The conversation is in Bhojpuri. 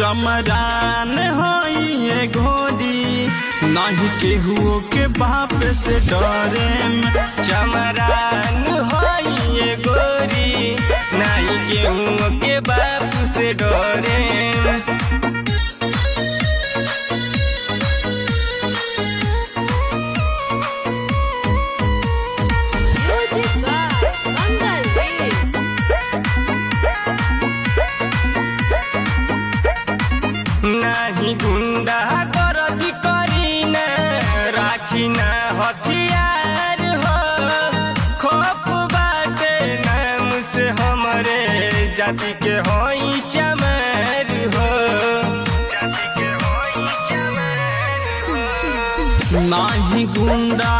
चमरान होई ये घोड़ी नहीं केहू के बाप से डरे। चमरान होई ये गोरी नहीं केहू के बाप से डरे। नहीं गुंडा गर्दी करी न राखी न हथियार हो। खोप बाटे नाम से हमरे जाति के होई चमार हो। नहीं गुंडा